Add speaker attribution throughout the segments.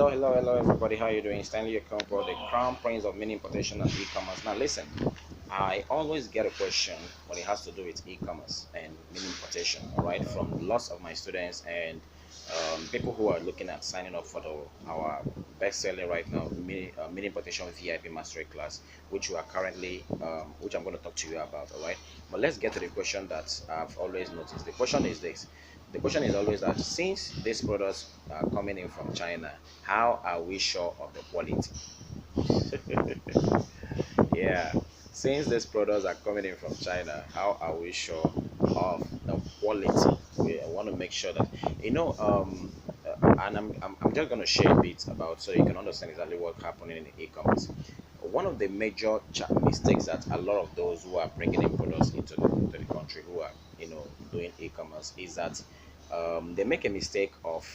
Speaker 1: Hello, everybody. How you doing? Stanley Okonkwo, the crown prince of mini importation and e-commerce. Now, listen, I always get a question when it has to do with e-commerce and mini importation. All right, from lots of my students and people who are looking at signing up for our best seller right now, mini importation VIP mastery class, which we are currently, which I'm going to talk to you about. All right, but let's get to the question that I've always noticed. The question is this: the question is always that since these products are coming in from China, how are we sure of the quality? Yeah, since these products are coming in from China, how are we sure of the quality? We want to make sure that and I'm just going to share a bit about so you can understand exactly what's happening in e-commerce. One of the major mistakes that a lot of those who are bringing in products into the country who are doing e-commerce is that they make a mistake of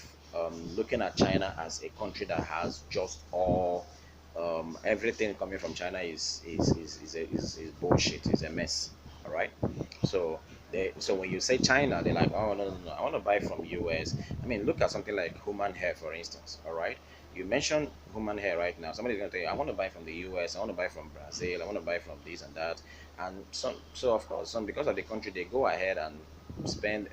Speaker 1: looking at China as a country that has just all everything coming from China is bullshit, is a mess. All right. So so when you say China, they're like, oh no, I want to buy from US. I mean, look at something like human hair, for instance. All right. You mentioned human hair right now. Somebody's gonna tell you, I want to buy from the US, I want to buy from Brazil, I want to buy from this and that. And so of course, some because of the country, they go ahead and spend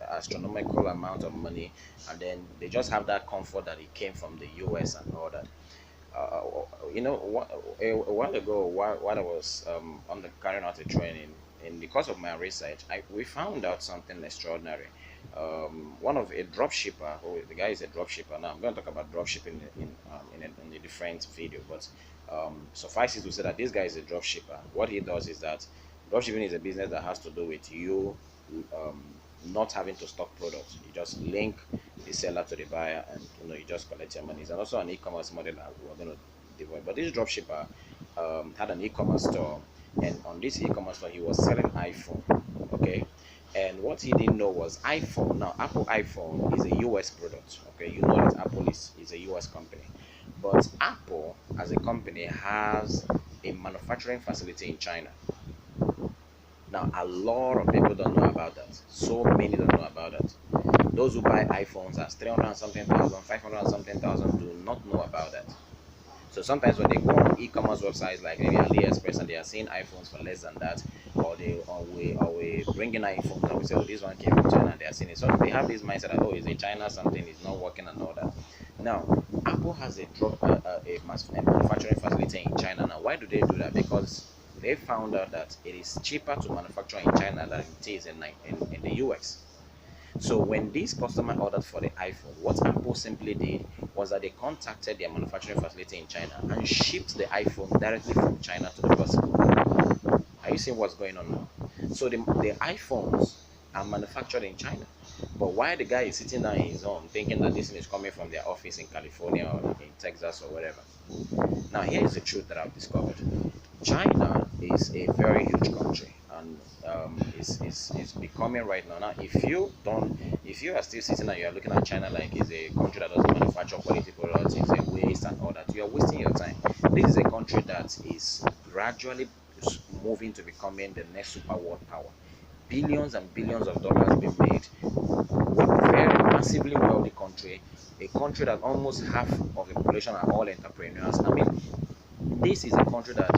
Speaker 1: astronomical amount of money, and then they just have that comfort that it came from the US and all that. uh, a while ago, while I was carrying out a training, and because of my research, we found out something extraordinary. One of a drop shipper, who the guy is a drop shipper. Now I'm going to talk about drop shipping in a different video, but suffice it to say that this guy is a drop shipper. What he does is that drop shipping is a business that has to do with you um, not having to stock products. You just link the seller to the buyer, and you just collect your money. It's also an e-commerce model that we're going to develop. But this dropshipper had an e-commerce store, and on this e-commerce store, he was selling iPhone. Okay, and what he didn't know was iPhone. Now, Apple iPhone is a US product. Okay, you know that Apple is a US company, but Apple as a company has a manufacturing facility in China. Now, a lot of people don't know about that. So many don't know about that. Those who buy iPhones as 300 and something thousand, 500 and something thousand do not know about that. So sometimes when they go on e-commerce websites like maybe AliExpress and they are seeing iPhones for less than that, or we bring in iPhones and we say, oh, this one came from China, and they are seeing it. So they have this mindset that, oh, it's a China something, is not working and all that. Now, Apple has a manufacturing facility in China. Now, why do they do that? Because they found out that it is cheaper to manufacture in China than it is in the US. So when this customer ordered for the iPhone, what Apple simply did was that they contacted their manufacturing facility in China and shipped the iPhone directly from China to the person. Are you seeing what's going on now? So the iPhones are manufactured in China. But why the guy is sitting down in his home thinking that this thing is coming from their office in California or in Texas or whatever? Now, here is the truth that I've discovered. China is a very huge country, and is becoming right now. Now, if you are still sitting and you are looking at China like it's a country that doesn't manufacture quality products, it's a waste and all that, you are wasting your time. This is a country that is gradually moving to becoming the next super world power. Billions and billions of dollars being made. Very massively wealthy country, a country that almost half of the population are all entrepreneurs. I mean, this is a country that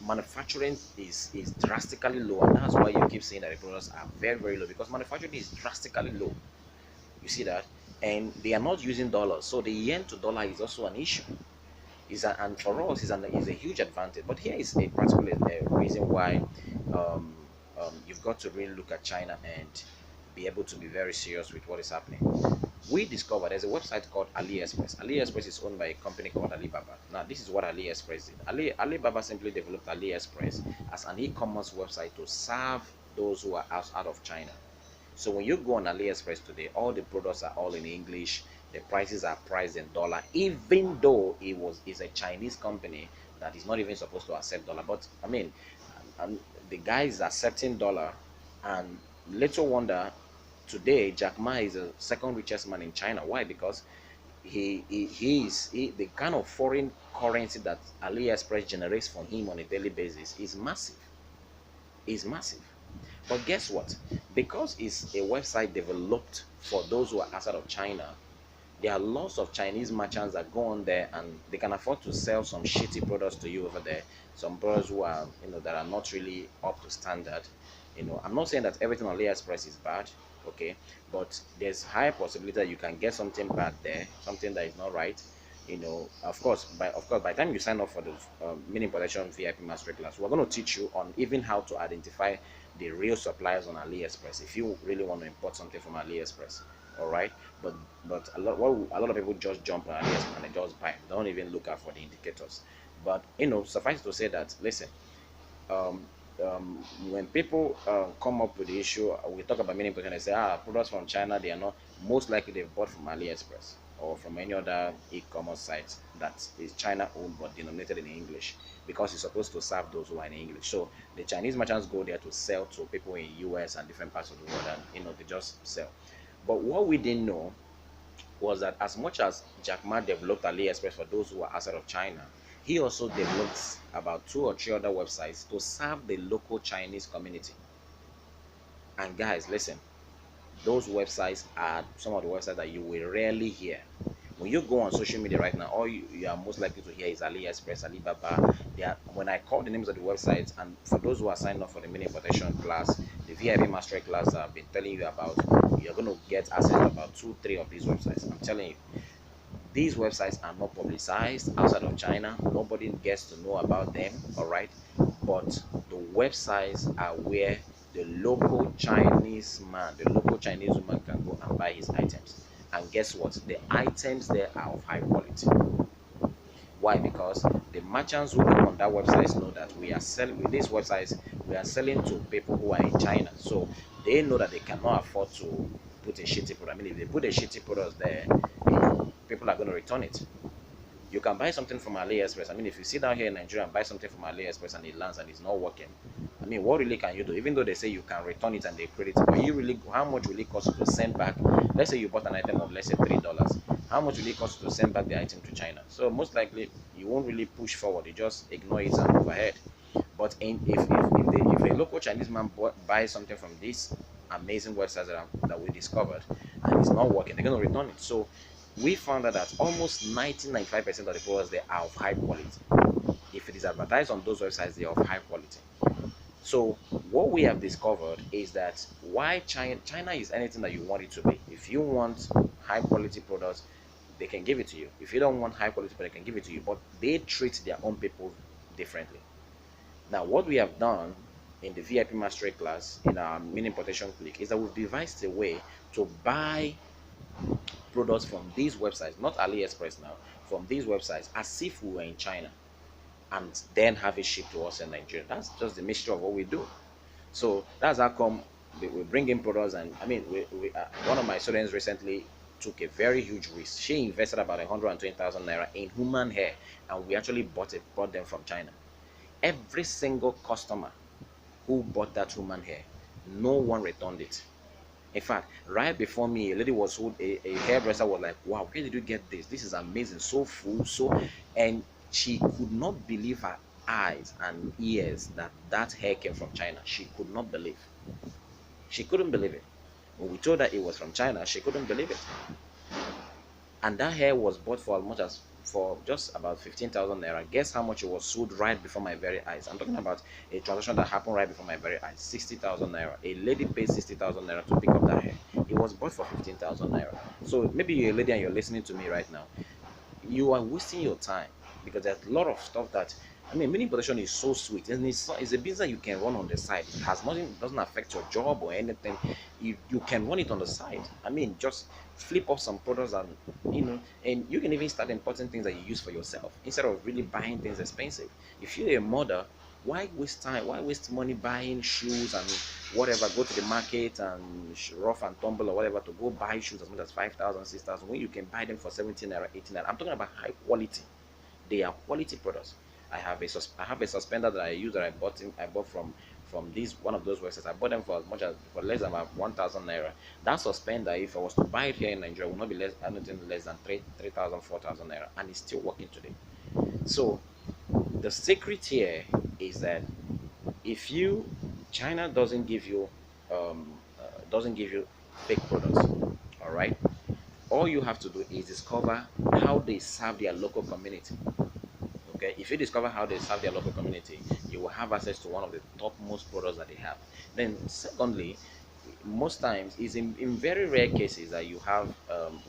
Speaker 1: manufacturing is drastically low, and that's why you keep saying that the products are very low, because manufacturing is drastically low. You see that, and they are not using dollars, so the yen to dollar is also an issue. And for us is a huge advantage. But here is a particular reason why you've got to really look at China and be able to be very serious with what is happening. We discovered there's a website called AliExpress. AliExpress is owned by a company called Alibaba. Now, this is what AliExpress did. Alibaba simply developed AliExpress as an e-commerce website to serve those who are outside of China. So when you go on AliExpress today, all the products are all in English. The prices are priced in dollar, even though it's a Chinese company that is not even supposed to accept dollar. But I mean, and the guy is accepting dollar, and little wonder today Jack Ma is the second richest man in China. Why? Because the kind of foreign currency that AliExpress generates from him on a daily basis is massive. Is massive. But guess what? Because it's a website developed for those who are outside of China, There are lots of Chinese merchants that go on there and they can afford to sell some shitty products to you over there. Some products who are, that are not really up to standard. I'm not saying that everything on AliExpress is bad, okay, but there's high possibility that you can get something bad there, something that is not right. Of course, by the time you sign up for the mini protection VIP masterclass, we're going to teach you on even how to identify the real suppliers on AliExpress if you really want to import something from AliExpress. All right, but a lot of people just jump on AliExpress and they just buy. They don't even look out for the indicators. But suffice to say that, listen, um, when people come up with the issue, we talk about many people and they say, products from China, they are not, most likely they've bought from AliExpress or from any other e-commerce site that is China owned but denominated in English, because it's supposed to serve those who are in English. So the Chinese merchants go there to sell to people in US and different parts of the world, and they just sell. But what we didn't know was that as much as Jack Ma developed AliExpress for those who are outside of China, he also developed about 2 or 3 other websites to serve the local Chinese community. And guys, listen, those websites are some of the websites that you will rarely hear. When you go on social media right now, all you are most likely to hear is AliExpress, Alibaba. When I call the names of the websites, and for those who are signed up for the mini importation class, the VIP master class I've been telling you about, you're going to get access to about 2, 3 of these websites. I'm telling you, these websites are not publicized outside of China. Nobody gets to know about them, all right? But the websites are where the local Chinese man, the local Chinese woman can go and buy his items. And guess what? The items there are of high quality. Why? Because the merchants who come on that website know that we are selling with these websites, we are selling to people who are in China. So they know that they cannot afford to put a shitty product. I mean, if they put a shitty product there, people are going to return it. You can buy something from AliExpress. I mean, if you sit down here in Nigeria and buy something from AliExpress and it lands and it's not working, I mean, what really can you do? Even though they say you can return it and they credit it, but how much will it cost you to send back? Let's say you bought an item of, let's say, $3. How much will it cost you to send back the item to China? So most likely you won't really push forward. You just ignore it and move ahead. But if a local Chinese man buys something from this amazing websites that we discovered and it's not working, they're going to return it. So we found out that almost 90-95% of the products there are of high quality. If it is advertised on those websites, they are of high quality. So what we have discovered is that why China is anything that you want it to be. If you want high quality products, they can give it to you. If you don't want high quality products, they can give it to you. But they treat their own people differently. Now, what we have done in the VIP Mastery class in our mini importation click is that we've devised a way to buy products from these websites, not AliExpress now, from these websites as if we were in China, and then have it shipped to us in Nigeria. That's just the mixture of what we do. So that's how come we bring in products. And I mean, one of my students recently took a very huge risk. She invested about 120,000 naira in human hair, and we actually bought them from China. Every single customer who bought that human hair, no one returned it. In fact, right before me, a lady was who a hairdresser was like, "Wow, where did you get this? This is amazing, so full, so," and she could not believe her eyes and ears that that hair came from China. She could not believe. She couldn't believe it. When we told her it was from China, she couldn't believe it. And that hair was bought for as much as for just about 15,000 naira. Guess how much it was sold right before my very eyes? I'm talking about a transaction that happened right before my very eyes. 60,000 naira. A lady paid 60,000 naira to pick up that hair. It was bought for 15,000 naira. So maybe you're a lady and you're listening to me right now. You are wasting your time, because there's a lot of stuff that, I mean, mini production is so sweet, and it's a business that you can run on the side. It has nothing, doesn't affect your job or anything. You can run it on the side. I mean, just flip up some products, and and you can even start importing things that you use for yourself instead of really buying things expensive. If you're a mother, why waste time? Why waste money buying shoes and whatever? Go to the market and rough and tumble or whatever to go buy shoes as much as 5,000, 6,000 when you can buy them for 17 or 18. I'm talking about high quality. They are quality products. I have a suspender that I use that I bought from this one of those websites. I bought them for as much as for less than about 1,000 naira. That suspender, if I was to buy it here in Nigeria, would not be anything less than 3,000, 4,000 naira, and it's still working today. So the secret here is that if you China doesn't give you fake products, all right, All you have to do is discover how they serve their local community. Okay, if you discover how they serve their local community, you will have access to one of the topmost products that they have. Then secondly, most times is in very rare cases that you have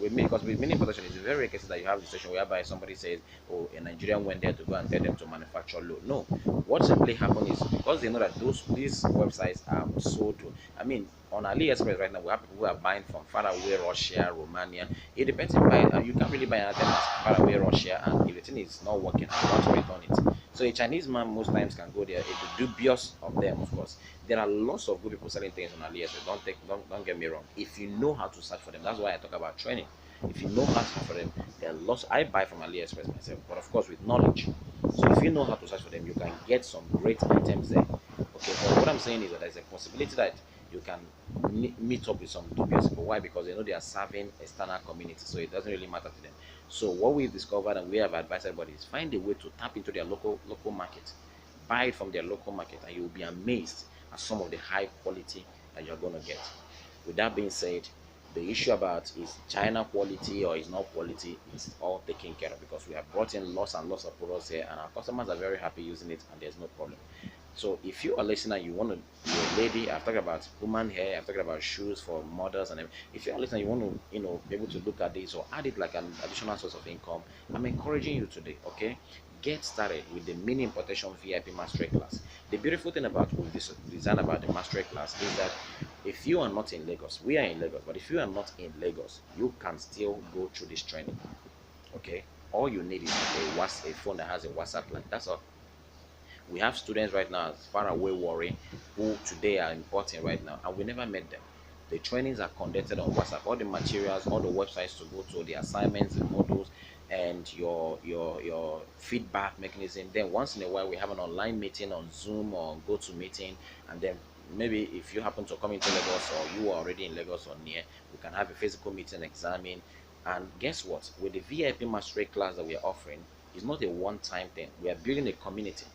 Speaker 1: with me, because with many production it's in very rare cases that you have the situation whereby somebody says, oh, a Nigerian went there to go and tell them to manufacture low. No, what simply happened is, because they know that these websites are sold to, I mean, on AliExpress right now we have people who are buying from far away Russia, Romania. It depends if you can't really buy an item as far away Russia, and if the thing is not working and you want to return it. So a Chinese man most times can go there. It's dubious of them, of course. There are lots of good people selling things on AliExpress. Don't get me wrong. If you know how to search for them, that's why I talk about training. If you know how to search for them, there are lots. I buy from AliExpress myself, but of course with knowledge. So if you know how to search for them, you can get some great items there. Okay, but what I'm saying is that there's a possibility that you can meet up with some dubious people. Why? Because they know they are serving external community, so it doesn't really matter to them. So what we've discovered and we have advised everybody is find a way to tap into their local market, buy it from their local market, and you'll be amazed at some of the high quality that you're going to get. With that being said, the issue about is China quality or is not quality is all taken care of, because we have brought in lots and lots of products here and our customers are very happy using it and there's no problem. So if you are listening, you want to be a lady, I've talked about human hair, I've talked about shoes for mothers and everything. If you are listening, you want to, be able to look at this or add it like an additional source of income, I'm encouraging you today, okay? Get started with the mini importation VIP mastery class. The beautiful thing about this design about the mastery class is that if you are not in Lagos, we are in Lagos, but if you are not in Lagos, you can still go through this training. Okay, all you need is a phone that has a WhatsApp link. That's all. We have students right now as far away Warri who today are importing right now, and we never met them. The trainings are conducted on WhatsApp. All the materials, all the websites to go to, the assignments, the modules, and your feedback mechanism. Then once in a while we have an online meeting on Zoom or GoToMeeting, and then maybe if you happen to come into Lagos or you are already in Lagos or near, we can have a physical meeting, examine. And guess what? With the VIP mastery class that we are offering, it's not a one-time thing. We are building a community.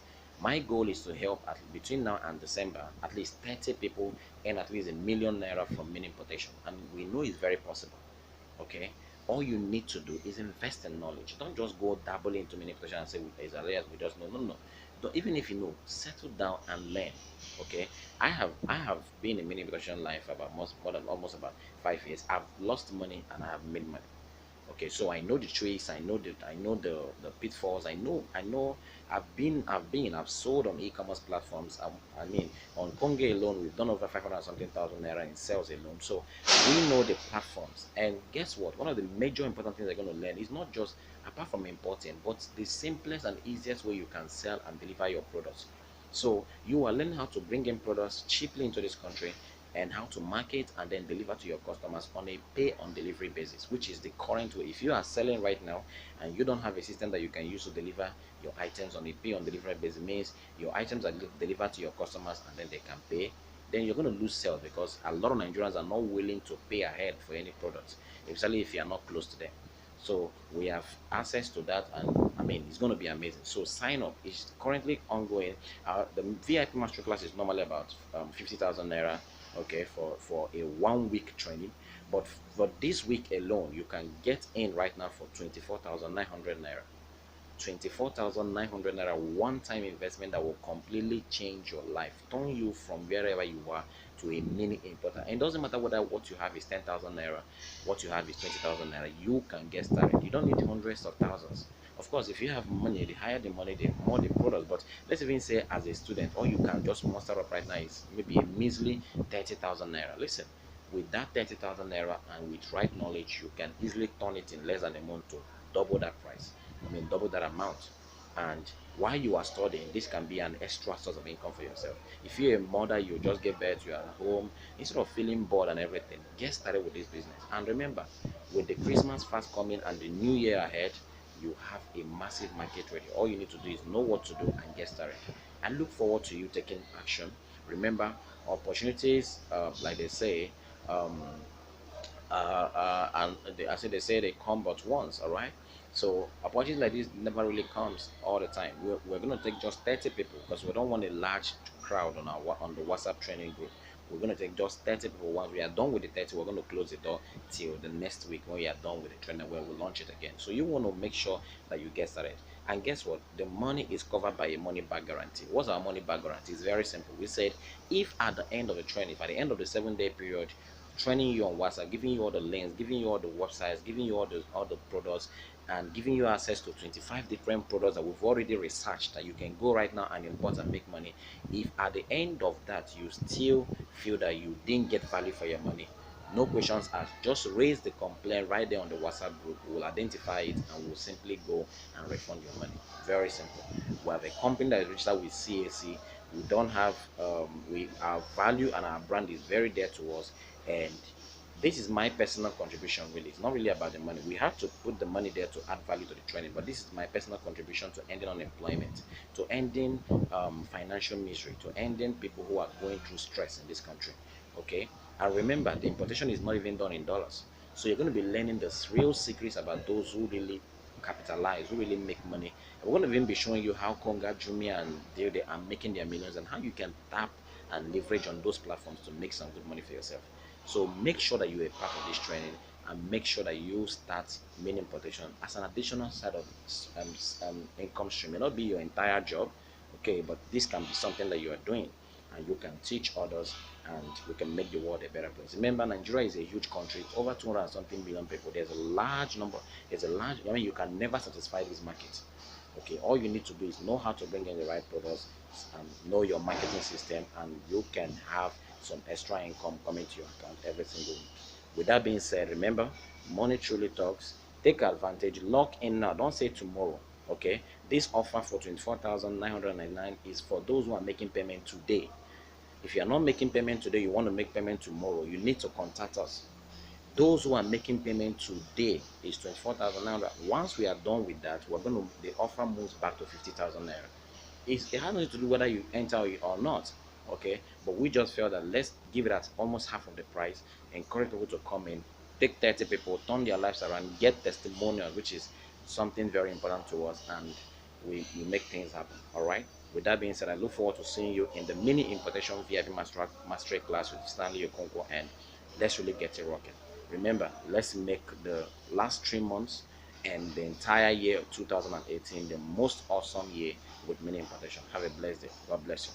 Speaker 1: My goal is to help between now and December at least 30 people earn at least ₦1 million from mini importation, and we know it's very possible. Okay, all you need to do is invest in knowledge. Don't just go dabble into mini importation and say as alias we just know. No, no. Don't, even if you know, settle down and learn. Okay, I have been in mini importation line for about more than almost about 5 years. I've lost money and I have made money. Okay, so I know the tricks, I know the pitfalls, I know I've sold on e-commerce platforms. I mean, on Konge alone we've done over 500 something thousand naira in sales alone. So we know the platforms. And guess what, one of the major important things they're going to learn is not just apart from importing, but the simplest and easiest way you can sell and deliver your products. So you are learning how to bring in products cheaply into this country and how to market and then deliver to your customers on a pay on delivery basis, which is the current way. If you are selling right now and you don't have a system that you can use to deliver your items on a pay on delivery basis, means your items are delivered to your customers and then they can pay, then you're going to lose sales, because a lot of Nigerians are not willing to pay ahead for any products, especially if you are not close to them. So we have access to that, and I mean it's going to be amazing. So sign up. It's currently ongoing. The VIP masterclass is normally about 50,000 naira, okay, for a 1 week training, but for this week alone you can get in right now for 24,900 naira. 24,900 naira one-time investment that will completely change your life, turn you from wherever you are to a mini importer. And it doesn't matter whether what you have is 10,000 naira, what you have is 20,000 naira, you can get started. You don't need hundreds of thousands. Of course, if you have money, the higher the money, the more the products. But let's even say as a student, all you can just muster up right now is maybe a measly 30,000 naira. Listen, with that 30,000 naira and with right knowledge, you can easily turn it in less than a month to double that price. I mean, double that amount. And while you are studying, this can be an extra source of income for yourself. If you're a mother, you just get birth, you're at home, instead of feeling bored and everything, get started with this business. And remember, with the Christmas fast coming and the new year ahead, you have a massive market ready. All you need to do is know what to do and get started. I look forward to you taking action. Remember, opportunities, like they say, um, I say they say they come but once, all right? So opportunities like this never really comes all the time. We're going to take just 30 people because we don't want a large crowd on the WhatsApp training group. We're going to take just 30 people. Once we are done with the 30, we're going to close the door till the next week when we are done with the training, where we'll launch it again. So you want to make sure that you get started. And guess what? The money is covered by a money back guarantee. What's our money back guarantee? It's very simple. We said if at the end of the training, if at the end of the 7-day period, training you on WhatsApp, giving you all the links, giving you all the websites, giving you all the products, and giving you access to 25 different products that we've already researched that you can go right now and import and make money. If at the end of that you still feel that you didn't get value for your money, no questions asked, just raise the complaint right there on the WhatsApp group. We'll identify it and we'll simply go and refund your money. Very simple. We have a company that is registered with CAC. We don't have our value and our brand is very dear to us, and this is my personal contribution. Really, it's not really about the money. We have to put the money there to add value to the training, but this is my personal contribution to ending unemployment, to ending financial misery, to ending people who are going through stress in this country. Okay, and remember, the importation is not even done in dollars, so you're going to be learning the real secrets about those who really capitalize, who really make money. And we're going to even be showing you how Konga, Jumia, and they are making their millions, and how you can tap and leverage on those platforms to make some good money for yourself. So make sure that you're a part of this training, and make sure that you start meal importation as an additional side of income stream. It may not be your entire job, okay, but this can be something that you are doing, and you can teach others, and we can make the world a better place. Remember, Nigeria is a huge country, over 200 and something million people. There's a large number, I mean, you can never satisfy this market. Okay, all you need to do is know how to bring in the right products and know your marketing system, and you can have some extra income coming to your account every single week. With that being said, remember, money truly talks. Take advantage, lock in now, don't say tomorrow. Okay, this offer for 24,999 is for those who are making payment today. If you are not making payment today, you want to make payment tomorrow, you need to contact us. Those who are making payment today is 24,900. Once we are done with that, we're going to, the offer moves back to 50,000 naira. It has nothing to do whether you enter it or not. Okay, but we just felt that let's give it at almost half of the price, encourage people to come in, take 30 people, turn their lives around, get testimonials, which is something very important to us, and we make things happen. All right, with that being said, I look forward to seeing you in the mini importation VIP mastery class with Stanley Okonkwo, and let's really get it rocking. Remember, let's make the last 3 months and the entire year of 2018 the most awesome year with mini importation. Have a blessed day. God bless you.